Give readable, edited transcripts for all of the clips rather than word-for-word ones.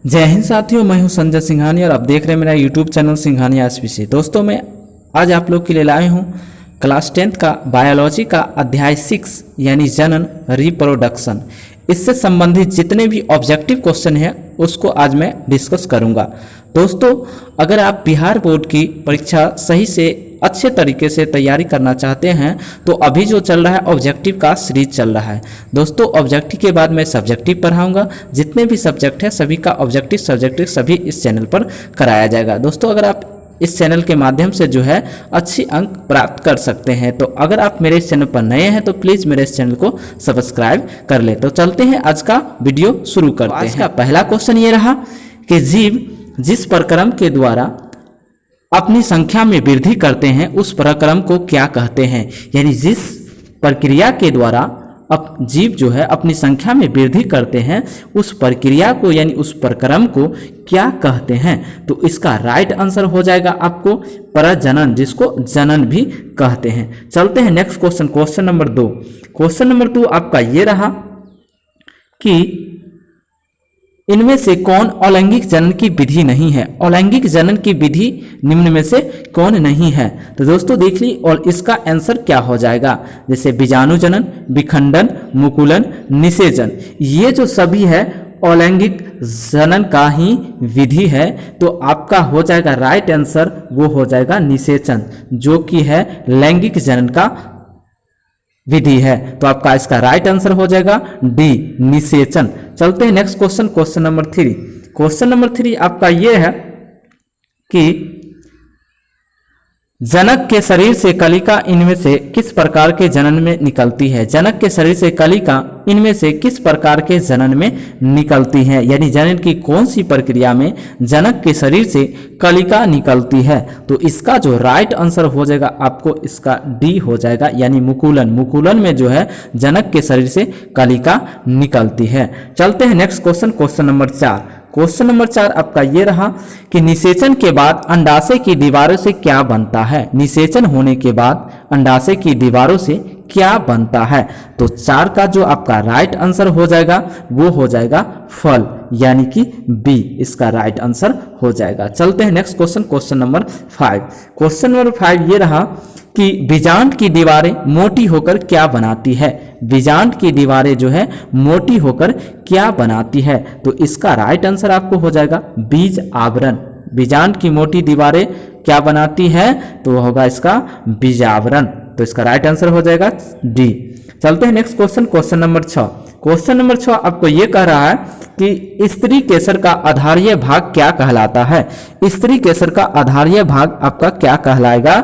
जय हिंद साथियों, मैं हूं संजय सिंघानिया और आप देख रहे हैं मेरा यूट्यूब चैनल सिंघानिया एसपीसी। दोस्तों, मैं आज आप लोग के लिए लाए हूं क्लास 10th का बायोलॉजी का अध्याय 6 यानी जनन रिप्रोडक्शन। इससे संबंधित जितने भी ऑब्जेक्टिव क्वेश्चन हैं उसको आज मैं डिस्कस करूंगा। दोस्तों, अगर आप बिहार बोर्ड की परीक्षा सही से अच्छे तरीके से तैयारी करना चाहते हैं तो अभी जो चल रहा है ऑब्जेक्टिव का सीरीज चल रहा है। दोस्तों, ऑब्जेक्टिव के बाद मैं सब्जेक्टिव पढ़ाऊंगा। जितने भी सब्जेक्ट है सभी का ऑब्जेक्टिव सब्जेक्टिव सभी इस चैनल पर कराया जाएगा। दोस्तों, अगर आप इस चैनल के माध्यम से जो है अच्छी अंक प्राप्त कर सकते हैं, तो अगर आप मेरे इस चैनल पर नए हैं तो प्लीज़ मेरे इस चैनल को सब्सक्राइब कर ले। तो चलते हैं, आज का वीडियो शुरू करते हैं। आज का पहला क्वेश्चन ये रहा कि जीव जिस प्रक्रम के द्वारा अपनी संख्या में वृद्धि करते हैं उस प्रक्रम को क्या कहते हैं। यानी जिस प्रक्रिया के द्वारा अब जीव जो है अपनी संख्या में वृद्धि करते हैं उस प्रक्रिया को यानी उस प्रक्रम को क्या कहते हैं। तो इसका राइट आंसर हो जाएगा आपको प्रजनन, जिसको जनन भी कहते हैं। चलते हैं next question, question number 2। Question number 2 आपका ये रहा कि इनमें से कौन अलैंगिक जनन की विधि नहीं है। अलैंगिक जनन की विधि निम्न में से कौन नहीं है। तो दोस्तों देख ली, और इसका आंसर क्या हो जाएगा, जैसे बीजाणु जनन, विखंडन, मुकुलन, निषेचन, ये जो सभी है अलैंगिक जनन का ही विधि है। तो आपका हो जाएगा राइट आंसर, वो हो जाएगा निषेचन, जो कि है लैंगिक जनन का विधि है। तो आपका इसका राइट आंसर हो जाएगा डी, निषेचन। चलते हैं next question, question number 3। Question number 3 आपका यह है कि जनक के शरीर से कलिका इनमें से किस प्रकार के जनन में निकलती है। जनक के शरीर से कलिका इनमें से किस प्रकार के जनन में निकलती है। यानी जनन की कौन सी प्रक्रिया में जनक के शरीर से कलिका निकलती है। तो इसका जो राइट आंसर हो जाएगा आपको इसका डी हो जाएगा, यानी मुकुलन। मुकुलन में जो है जनक के शरीर से कलिका निकलती है। चलते हैं next question, question number 4। Question number 4 आपका ये रहा कि निषेचन के बाद अंडाशय की दीवारों से क्या बनता है। निषेचन होने के बाद अंडाशय की दीवारों से क्या बनता है। तो 4 का जो आपका राइट आंसर हो जाएगा वो हो जाएगा फल, यानी कि बी, इसका राइट आंसर हो जाएगा। चलते हैं next question, question number 5। Question number 5 ये रहा कि बीजांड की दीवारें मोटी होकर क्या बनाती है। बीजांड की दीवारें जो है मोटी होकर क्या बनाती है। तो इसका राइट आंसर आपको हो जाएगा बीज आवरण। बीजांड की मोटी दीवारें क्या बनाती है, तो होगा इसका बीज आवरण। तो इसका राइट आंसर हो जाएगा डी। चलते हैं next question, question number 6। Question number 6 आपको यह कह रहा है कि स्त्री केसर का आधारीय भाग क्या कहलाता है। स्त्री केसर का आधारीय भाग आपका क्या कहलाएगा।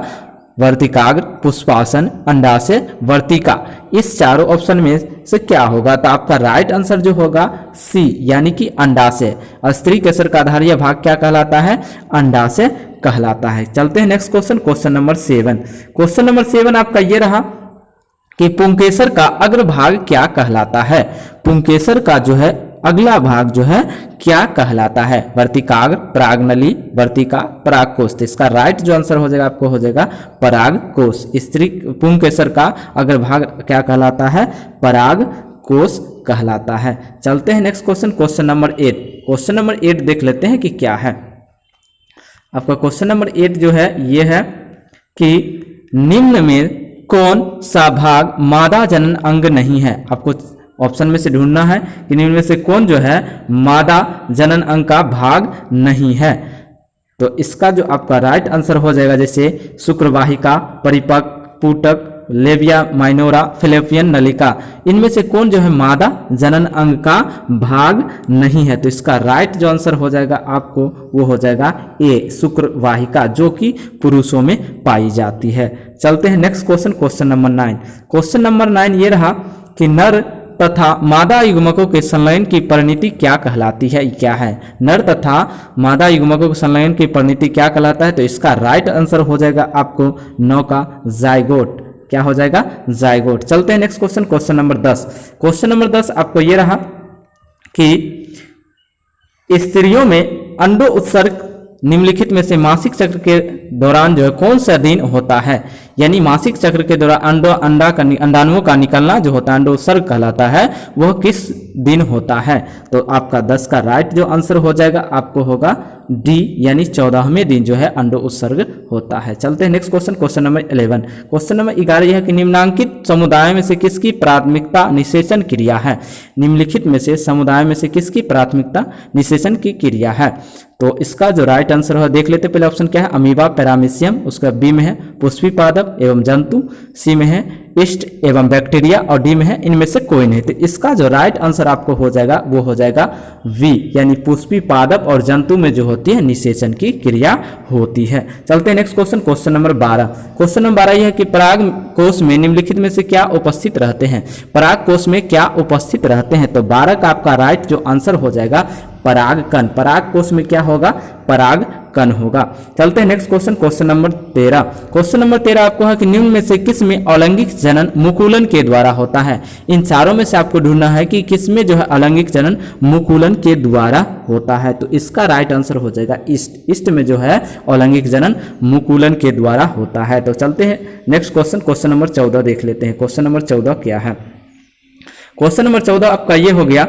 वर्तिकाग्र, पुष्पासन, अंडाशय, वर्तिका, इस चारों ऑप्शन में से क्या होगा। तो आपका राइट आंसर जो होगा सी, यानी कि अंडाशय। स्त्री केसर का आधारीय भाग क्या कहलाता है, अंडाशय कहलाता है। चलते हैं next question, question number 7। Question number 7 आपका ये रहा कि पुंकेसर का अग्रभाग क्या कहलाता है। पुंकेसर का जो है अगला भाग जो है क्या कहलाता है। वर्तिकाग्र, परागनली, वर्तिका, परागकोश। तो इसका राइट जो आंसर हो जाएगा आपको हो जाएगा परागकोश। स्त्री पुंकेसर का अग्रभाग क्या कहलाता है, परागकोश कहलाता है। चलते हैं next question, question number 8। Question number 8 देख लेते हैं कि क्या है। आपका क्वेश्चन नंबर 8 जो है ये है कि निम्न में कौन सा भाग मादा जनन अंग नहीं है। आपको ऑप्शन में से ढूंढना है कि निम्न में से कौन जो है मादा जनन अंग का भाग नहीं है। तो इसका जो आपका राइट आंसर हो जाएगा, जैसे शुक्रवाहिका, परिपक्व, पुटक, लेबिया माइनोरा, फिलिपियन नलिका, इनमें से कौन जो है मादा जनन अंग का भाग नहीं है। तो इसका राइट जो आंसर हो जाएगा आपको वो हो जाएगा ए, शुक्रवाहिका, जो कि पुरुषों में पाई जाती है। चलते हैं next question, question number 9। Question number 9 ये रहा कि नर तथा मादा युग्मकों के संलयन की परिणति क्या कहलाती है। क्या है, नर तथा मादा युग्मकों के संलयन की परिणति क्या कहलाता है। तो इसका राइट आंसर हो जाएगा आपको 9 का जाइगोट। क्या हो जाएगा, जाइगोट। चलते हैं next question, question number 10। Question number 10 आपको यह रहा कि स्त्रियों में अंडो उत्सर्ग निम्नलिखित में से मासिक चक्र के दौरान जो है कौन सा दिन होता है? यानी मासिक चक्र के दौरान अंडाणुओं का निकलना जो होता है अंडोत्सर्ग कहलाता है, वह किस दिन होता है? तो आपका 10 का राइट जो आंसर हो जाएगा आपको होगा डी, यानी 14वें दिन जो है अंडो उत्सर्ग होता है। चलते हैं next question, question number 11। Question number 11 यह है कि निम्नांकित समुदाय में से किसकी प्राथमिकता निषेचन क्रिया है? निम्नलिखित में से समुदाय में से किसकी प्राथमिकता निषेचन की क्रिया है? तो इसका जो राइट आंसर है देख लेते हैं। पहले ऑप्शन क्या है? अमीबा, पैरामीशियम, उसका बी में है पुष्पी पादप एवं जंतु, सी में है ईस्ट एवं बैक्टीरिया और डी में है इनमें से कोई नहीं। तो इसका जो राइट आंसर आपको हो जाएगा वो हो जाएगा वी, यानी पुष्पी पादप और जंतु में जो होती है निषेचन की क्रिया होती है। चलते हैं next question, question number 12। Question number 12 यह है कि पराग कोष में निम्नलिखित में से क्या उपस्थित रहते हैं? पराग कोष में क्या उपस्थित रहते हैं? तो 12 का आपका राइट जो आंसर हो जाएगा परागकण। पराग कोष में क्या होगा? परागकण होगा। चलते हैं next question, question number 13। Question number 13 आपको है कि निम्न में से किस में अलैंगिक जनन मुकुलन के द्वारा होता है? इन चारों में से आपको ढूंढना है कि किस में जो है अलैंगिक जनन मुकुलन के द्वारा होता है। तो इसका राइट आंसर हो जाएगा ईस्ट। ईस्ट में जो है अलैंगिक जनन मुकुलन के द्वारा होता है। तो चलते हैं नेक्स्ट क्वेश्चन, क्वेश्चन नंबर 14 देख लेते हैं। क्वेश्चन नंबर 14 क्या है? क्वेश्चन नंबर 14 आपका ये हो गया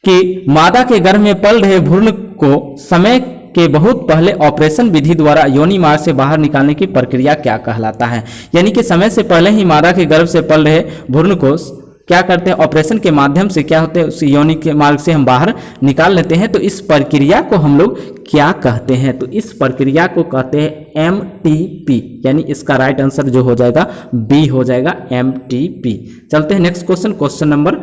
कि मादा के गर्भ में पल रहे भ्रूण को समय के बहुत पहले ऑपरेशन विधि द्वारा योनि मार्ग से बाहर निकालने की प्रक्रिया क्या कहलाता है? यानी कि समय से पहले ही मादा के गर्भ से पल रहे भ्रूण को क्या करते हैं? ऑपरेशन के माध्यम से क्या होते हैं? उस योनि के मार्ग से हम बाहर निकाल लेते हैं। तो इस प्रक्रिया को हम लोग क्या कहते हैं? तो इस प्रक्रिया को कहते हैं MTP, यानी इसका राइट आंसर जो हो जाएगा बी हो जाएगा MTP। चलते हैं next question, question number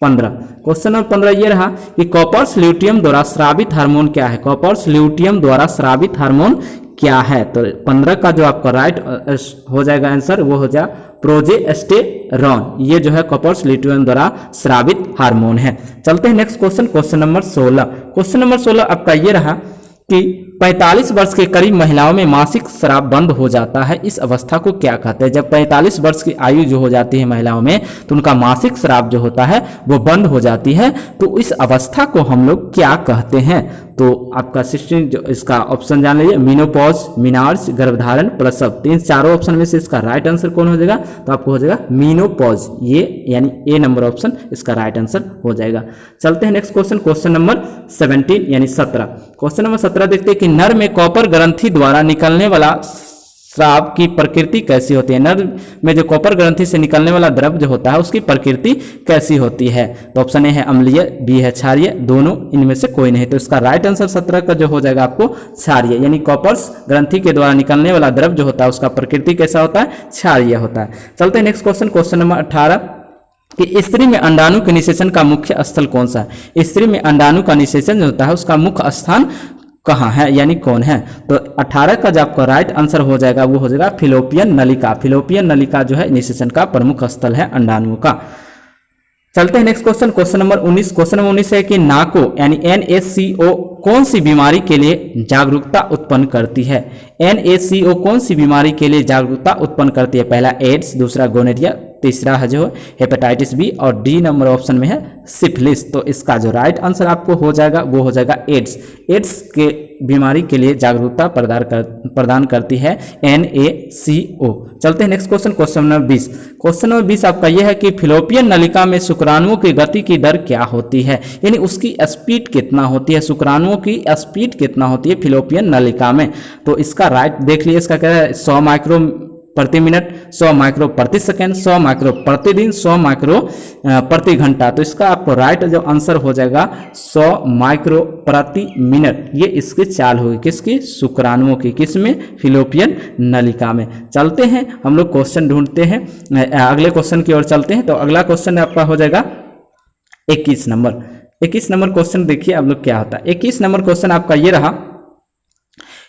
15। Question number 15 ये रहा कि कॉपर्स ल्यूटियम द्वारा स्रावित हार्मोन क्या है? कॉपर्स ल्यूटियम द्वारा स्रावित हार्मोन क्या है? तो 15 का जो आपका राइट हो जाएगा आंसर वो हो जाएगा प्रोजेस्टेरॉन। ये जो है कॉपर्स ल्यूटियम द्वारा स्रावित हार्मोन है। चलते हैं next question, question number 16। Question number 16 आपका ये रहा कि 45 वर्ष के करीब महिलाओं में मासिक स्राव बंद हो जाता है, इस अवस्था को क्या कहते हैं? जब 45 वर्ष की आयु जो हो जाती है महिलाओं में तो उनका मासिक स्राव जो होता है वो बंद हो जाती है। तो इस अवस्था को हम लोग क्या कहते हैं? तो आपका 16 जो इसका ऑप्शन जान लीजिए, मीनोपॉज, मीनार्स, गर्भधारण, प्रसव। तीन चारों ऑप्शन में से इसका राइट आंसर कौन हो जाएगा? तो आपको हो जाएगा मीनोपॉज, ये यानी ए नंबर ऑप्शन इसका राइट आंसर हो जाएगा। चलते हैं नेक्स्ट क्वेश्चन, क्वेश्चन नंबर 17 यानी 17। क्वेश्चन नंबर 17 देखते हैं कि नर में कॉपर ग्रंथि द्वारा निकलने वाला स्राव की प्रकृति कैसी होती है? नर में जो कॉपर ग्रंथि से निकलने वाला द्रव जो होता है उसकी प्रकृति कैसी होती है? तो ऑप्शन ए है अम्लीय, बी है क्षारीय, दोनों इनमें से कोई नहीं। तो इसका राइट आंसर 17 का जो हो जाएगा आपको क्षारीय, यानी कॉपर ग्रंथि के द्वारा निकलने वाला द्रव जो होता है उसका प्रकृति कैसा होता है? क्षारीय होता है। चलते हैं नेक्स्ट क्वेश्चन, क्वेश्चन नंबर 18 कि स्त्री में अंडाणु के निषेचन का मुख्य स्थल कौन सा है? स्त्री में अंडाणु का निषेचन जो होता है उसका मुख्य स्थान कहाँ है, यानी कौन है? तो 18 का जो आपका राइट आंसर हो जाएगा वो हो जाएगा फिलोपियन नलिका। फिलोपियन नलिका जो है निषेचन का प्रमुख स्थल है अंडाणुओं का। चलते हैं next question, question number 19। Question number 19 है कि नाको यानी NaCO कौन सी बीमारी के लिए जागरूकता उत्पन्न करती है? NaCO कौन सी बीमारी के लिए जागरूकता उत्पन्न करती है? पहला एड्स, दूसरा गोनेरिया, तीसरा है जो हेपेटाइटिस बी और डी नंबर ऑप्शन में है सिफिलिस। तो इसका जो राइट आंसर आपको हो जाएगा वो हो जाएगा एड्स। एड्स के बीमारी के लिए जागरूकता प्रदान करती है NaCO। चलते हैं next question, question number 20। Question number 20 आपका यह है कि फिलोपियन नलिका में शुक्राणुओं की गति की दर क्या होती है? यानी उसकी स्पीड कितना होती है? शुक्राणुओं की स्पीड कितना होती है फिलोपियन नलिका में? तो इसका राइट देख लीजिए, इसका क्या है? 100 माइक्रो प्रति मिनट, 100 माइक्रो प्रति सेकेंड, 100 माइक्रो प्रतिदिन, 100 माइक्रो प्रति घंटा। तो इसका आपको राइट जो आंसर हो जाएगा 100 माइक्रो प्रति मिनट। ये इसकी चाल होगी किसकी? शुक्राणुओं की। किसमें? फिलोपियन नलिका में। चलते हैं हम लोग क्वेश्चन ढूंढते हैं, अगले क्वेश्चन की ओर चलते हैं। तो अगला क्वेश्चन आपका हो जाएगा 21 नंबर। 21 नंबर क्वेश्चन देखिए आप लोग क्या होता है। 21 नंबर क्वेश्चन आपका ये रहा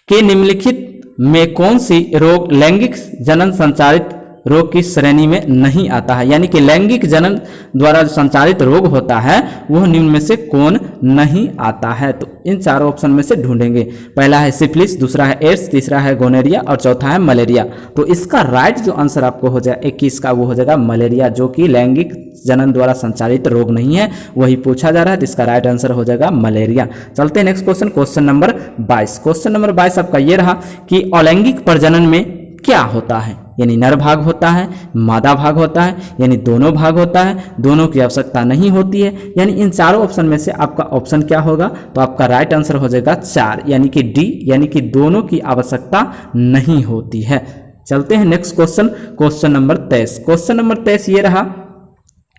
कि निम्नलिखित में कौन सी रोग लैंगिक जनन संचारित रोग की श्रेणी में नहीं आता है, यानी कि लैंगिक जनन द्वारा संचालित रोग होता है वह निम्न में से कौन नहीं आता है। तो इन चारों ऑप्शन में से ढूंढेंगे। पहला है सिफिलिस, दूसरा है एड्स, तीसरा है गोनेरिया और चौथा है मलेरिया। तो इसका राइट जो आंसर आपको हो जाए 21 का वो हो जाएगा मलेरिया, जो कि लैंगिक जनन द्वारा संचालित रोग नहीं है, वही पूछा जा रहा है। तो इसका राइट आंसर हो जाएगा मलेरिया। चलते हैं next question, question number 22। Question number 22 आपका ये रहा कि अलैंगिक प्रजनन में क्या होता है, यानी नर भाग होता है, मादा भाग होता है, यानी दोनों भाग होता है, दोनों की आवश्यकता नहीं होती है, यानी इन चारों ऑप्शन में से आपका ऑप्शन क्या होगा। तो आपका राइट आंसर हो जाएगा 4, यानी कि डी, यानी कि दोनों की आवश्यकता नहीं होती है। चलते हैं next question, question number 23। Question number 23 ये रहा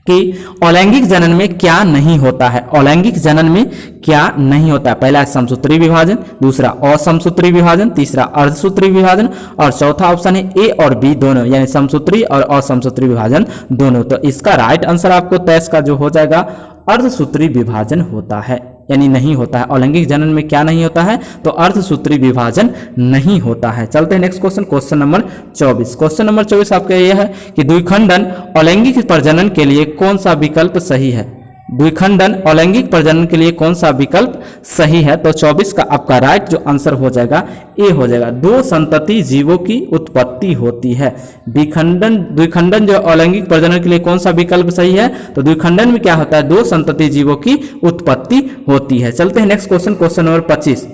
कि अलैंगिक जनन में क्या नहीं होता है। अलैंगिक जनन में क्या नहीं होता है। पहला है समसूत्री विभाजन, दूसरा असमसूत्री विभाजन, तीसरा अर्धसूत्री विभाजन और चौथा ऑप्शन है ए और बी दोनों, यानी समसूत्री और असमसूत्री विभाजन दोनों। तो इसका राइट आंसर आपको 23 का जो हो जाएगा अर्धसूत्री विभाजन होता है, यानी नहीं होता है। अलैंगिक जनन में क्या नहीं होता है, तो अर्धसूत्री विभाजन नहीं होता है। चलते हैं next question, question number 24। Question number 24 आपका यह है कि द्विखंडन अलैंगिक प्रजनन के लिए कौन सा विकल्प सही है। द्विखंडन अलैंगिक प्रजनन के लिए कौन सा विकल्प सही है। तो 24 का आपका राइट जो आंसर हो जाएगा ए हो जाएगा। दो संतति जीवों की उत्पत्ति होती है। द्विखंडन जो अलैंगिक प्रजनन के लिए कौन सा विकल्प सही है, तो द्विखंडन में क्या होता है, दो संतति जीवों की उत्पत्ति होती है। चलते हैं next question, question number 25।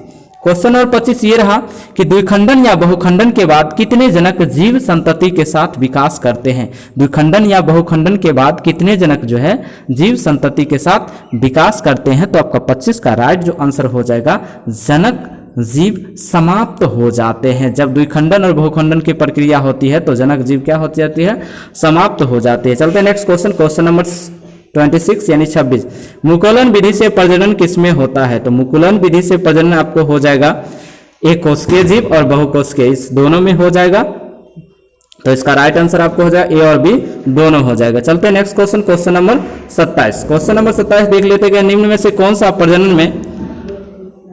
Question number 25 ये रहा कि द्विखंडन या बहुखंडन के बाद कितने जनक जीव संतति के साथ विकास करते हैं। द्विखंडन या बहुखंडन के बाद कितने जनक जो है जीव संतति के साथ विकास करते हैं। तो आपका 25 का राइट जो आंसर हो जाएगा जनक जीव समाप्त हो जाते हैं। जब द्विखंडन और बहुखंडन की प्रक्रिया होती है तो जनक जीव क्या हो जाती है, समाप्त हो जाती है। चलते हैं नेक्स्ट क्वेश्चन, क्वेश्चन नंबर 26 यानी 26। मुकुलन विधि से प्रजनन किसमें होता है। तो मुकुलन विधि से प्रजनन आपको हो जाएगा एक कोशिकीय जीव और बहुकोशिकीय, इस दोनों में हो जाएगा। तो इसका राइट आंसर आपको हो जाएगा ए और बी दोनों हो जाएगा। चलते हैं next question, question number 27। Question number 27 देख लेते हैं कि निम्न में से कौन सा प्रजनन में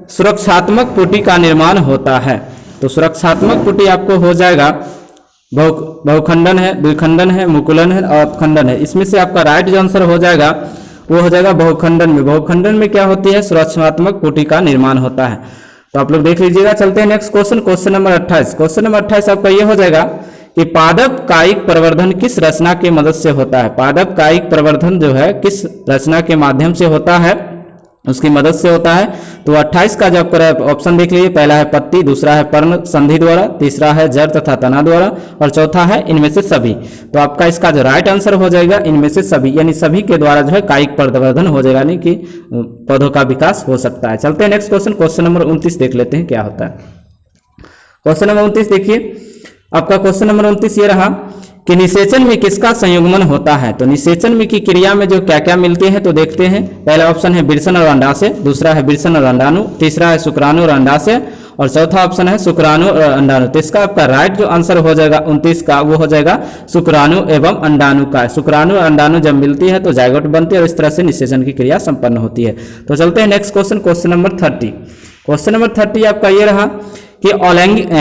सुरक्षात्मक पुटी का निर्माण होता है। तो सुरक्षात्मक पुटी आपको हो जाएगा बहुखंडन है, द्विखंडन है, मुकुलन है और अपखंडन है। इसमें से आपका राइट जो आंसर हो जाएगा वो हो जाएगा बहुखंडन में। बहुखंडन में क्या होती है, सुरक्षात्मक पुटी का निर्माण होता है। तो आप लोग देख लीजिएगा। चलते हैं next question, question number 28। Question number 28 आपका ये हो जाएगा कि पादप कायिक प्रवर्धन किस रचना के मदद से होता है। पादप कायिक प्रवर्धन जो है किस रचना के माध्यम से होता है, उसकी मदद से होता है। तो 28 का जब ऑप्शन देख लीजिए, पहला है पत्ती, दूसरा है पर्ण संधि द्वारा, तीसरा है जड़ तथा तना द्वारा और चौथा है इनमें से सभी। तो आपका इसका जो राइट आंसर हो जाएगा इनमें से सभी, यानी सभी के द्वारा जो है कायिक प्रवर्धन हो जाएगा, यानी कि पौधों का विकास हो सकता है। चलते हैं नेक्स्ट क्वेश्चन, क्वेश्चन नंबर 29 देख लेते हैं क्या होता है। क्वेश्चन नंबर 29 देखिए, आपका क्वेश्चन नंबर 29 ये रहा कि निषेचन में किसका संयुग्मन होता है। तो निषेचन में की क्रिया में जो क्या क्या मिलते हैं तो देखते हैं। पहला ऑप्शन है विरसन और अंडाशय, दूसरा है विरसन और अंडाणु, तीसरा है शुक्राणु और अंडाशय और चौथा ऑप्शन है शुक्राणु और अंडाणु। तो इसका आपका राइट जो आंसर हो जाएगा 29 का वो हो जाएगा शुक्राणु एवं अंडाणु का। शुक्राणु और अंडाणु जब मिलती है तो जायगोट बनती है और इस तरह से निषेचन की क्रिया संपन्न होती है। तो चलते हैं next question, question number 30। Question number 30 आपका ये रहा कि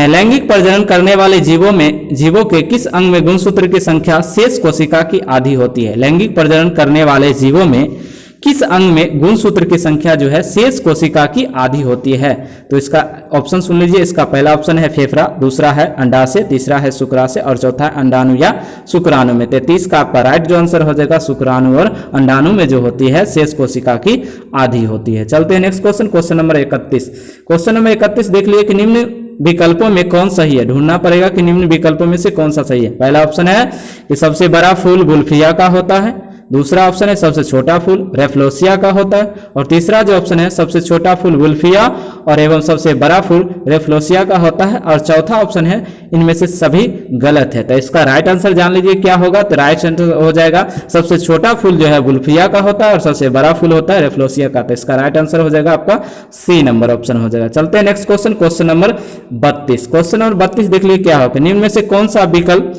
लैंगिक प्रजनन करने वाले जीवों के किस अंग में गुणसूत्र की संख्या शेष कोशिका की आधी होती है। लैंगिक प्रजनन करने वाले जीवों में किस अंग में गुणसूत्र की संख्या जो है शेष कोशिका की आधी होती है। तो इसका ऑप्शन सुन लीजिए। इसका पहला ऑप्शन है फेफड़ा, दूसरा है अंडाशय, तीसरा है शुक्राशय और चौथा है अंडाणु या शुक्राणु में। 33 का आपका राइट जो आंसर हो जाएगा शुक्राणु और अंडाणु में जो होती है शेष कोशिका की आधी होती है। चलते हैं next question, question number 31। Question number 31 देख लिए कि निम्न विकल्पों में कौन सही है। ढूंढना पड़ेगा कि निम्न विकल्पों में से कौन सा सही है। पहला ऑप्शन है कि सबसे बड़ा फूल गुल्फिया का होता है, दूसरा ऑप्शन है सबसे छोटा फूल रेफ्लोसिया का होता है और तीसरा जो ऑप्शन है सबसे छोटा फूल गुल्फिया और एवं सबसे बड़ा फूल रेफ्लोसिया का होता है और चौथा ऑप्शन है इनमें से सभी गलत है। तो इसका राइट आंसर जान लीजिए क्या होगा। तो राइट आंसर हो जाएगा सबसे छोटा फूल जो है गुल्फिया का होता है और सबसे बड़ा फूल होता है रेफ्लोसिया का। तो इसका राइट आंसर हो जाएगा आपका सी नंबर ऑप्शन हो जाएगा। चलते हैं next question, question number 32। Question number 32 देख लीजिए क्या होगा। निम्न में से कौन सा विकल्प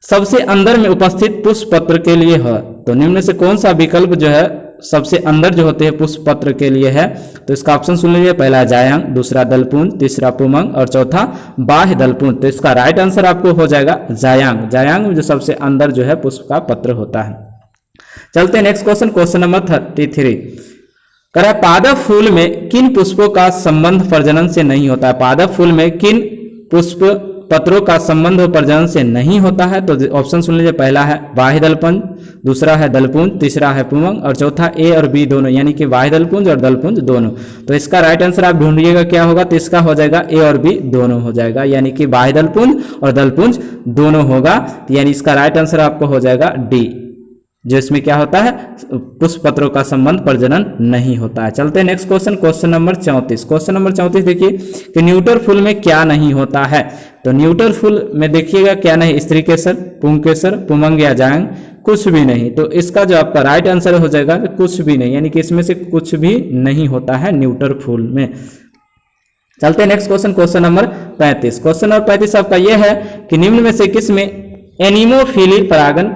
सबसे अंदर में उपस्थित पुष्प पत्र के लिए है। तो निम्न में से कौन सा विकल्प जो है सबसे अंदर जो होते हैं पुष्प पत्र के लिए है, तो इसका ऑप्शन सुन लीजिए, पहला जायांग, दूसरा दलपुंज, तीसरा पुमंग और चौथा बाह्य दलपुंज। तो इसका राइट आंसर आपको हो जाएगा जायांग। जायांग में जो सबसे अंदर जो है पुष्प का पत्र होता है। चलते हैं नेक्स्ट क्वेश्चन, क्वेश्चन नंबर 33। कह रहा है पादप फूल में किन पुष्पों का संबंध प्रजनन से नहीं होता है? पादप फूल में किन पुष्प पत्रों का संबंध प्रजनन से नहीं होता है? तो ऑप्शन सुन लीजिए, पहला है बाह्य दलपुंज, दूसरा है दलपुंज, तीसरा है पुमंग और चौथा ए और बी दोनों, यानी कि बाह्य दलपुंज और दलपुंज दोनों। तो इसका राइट आंसर आप ढूंढिएगा क्या होगा, तो इसका हो जाएगा ए और बी दोनों हो जाएगा, यानी कि बाह्य दलपुंज और दलपुंज दोनों होगा। यानी इसका राइट आंसर आपको हो जाएगा डी, जो इसमें क्या होता है, पुष्प पत्रों का संबंध प्रजनन नहीं होता है। चलते हैं next question, question number 34। Question number 34 देखिए कि न्यूटर फूल में क्या नहीं होता है? तो न्यूटर फूल में देखिएगा क्या नहीं, स्त्री केसर, पुंकेसर, पुमंग या जांग, कुछ भी नहीं। तो इसका जो आपका राइट आंसर हो जाएगा कुछ भी नहीं, यानी कि इसमें से कुछ भी नहीं होता है न्यूटर फूल में। चलते हैं next question, question number 35। Question number 35 आपका यह है कि निम्न में से किस में एनिमोफिली परागन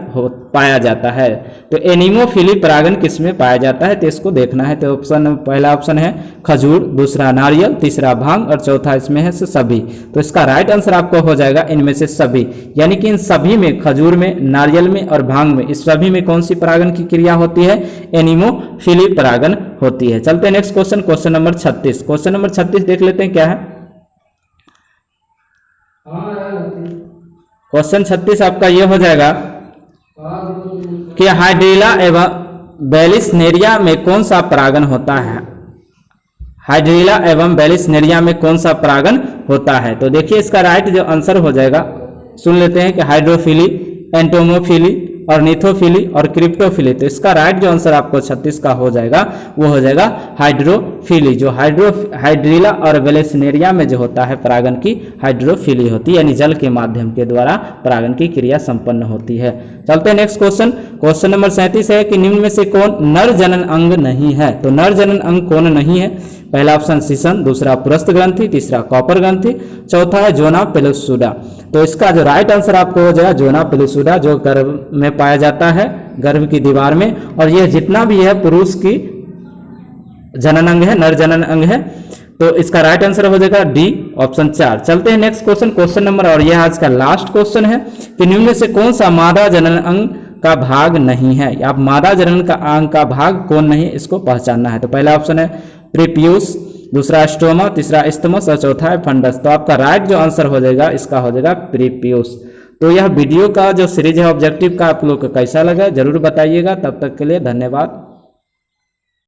पाया जाता है? तो एनिमोफिली परागन किस में पाया जाता है, तो इसको देखना है। तो ऑप्शन पहला ऑप्शन है खजूर, दूसरा नारियल, तीसरा भांग और चौथा इसमें है सभी। तो इसका राइट आंसर आपको हो जाएगा इनमें से सभी, यानी कि इन सभी में, खजूर में, नारियल में और भांग में, इस सभी में कौन सी परागन की क्रिया होती है? एनिमोफिली परागन होती है। चलते हैं next question, question number 36। Question number 36 देख लेते हैं क्या है। क्वेश्चन 36 आपका ये हो जाएगा कि हाइड्रीला एवं बेलिसनेरिया में कौन सा परागन होता है? हाइड्रीला एवं बेलिसनेरिया में कौन सा परागन होता है? तो देखिए इसका राइट जो आंसर हो जाएगा, सुन लेते हैं कि हाइड्रोफिली, एंटोमोफिली और निथोफिली और क्रिप्टोफिली। तो इसका राइट जो आंसर आपको 36 का हो जाएगा वो हो जाएगा हाइड्रोफिली। जो हाइड्रीला और बेलिसनेरिया में जो होता है परागन की हाइड्रोफिली होती है, यानी जल के माध्यम के द्वारा परागन की क्रिया संपन्न होती है। चलते हैं नेक्स्ट क्वेश्चन, क्वेश्चन नंबर 37 है कि निम्न में से कौन नर जनन अंग नहीं है? तो नर जनन अंग कौन नहीं है? पहला ऑप्शन सीसन, दूसरा पुरस्थ ग्रंथि, तीसरा कॉपर ग्रंथि, चौथा है जोना पेलुसुडा। तो इसका जो राइट आंसर आपको हो जाएगा जोना पेलुसुडा, जो गर्भ में पाया जाता है, गर्भ की दीवार में, और यह जितना भी है पुरुष की जनन अंग है, नर जनन अंग है। तो इसका राइट आंसर हो जाएगा डी, ऑप्शन 4। चलते हैं नेक्स्ट क्वेश्चन, क्वेश्चन नंबर, और यह आज का लास्ट क्वेश्चन है कि निम्न में से कौन सा मादा जनन अंग का भाग नहीं है? आप मादा जनन का अंग का भाग कौन नहीं, इसको पहचानना है। तो पहला ऑप्शन है प्रीपियूस, दूसरा स्टोमा, तीसरा इस्थमस और चौथा है फंडस। तो आपका राइट जो आंसर हो जाएगा इसका हो जाएगा प्रीपियूस। तो यह वीडियो का जो सीरीज है ऑब्जेक्टिव का आप लोग को कैसा लगा जरूर बताइएगा। तब तक के लिए धन्यवाद।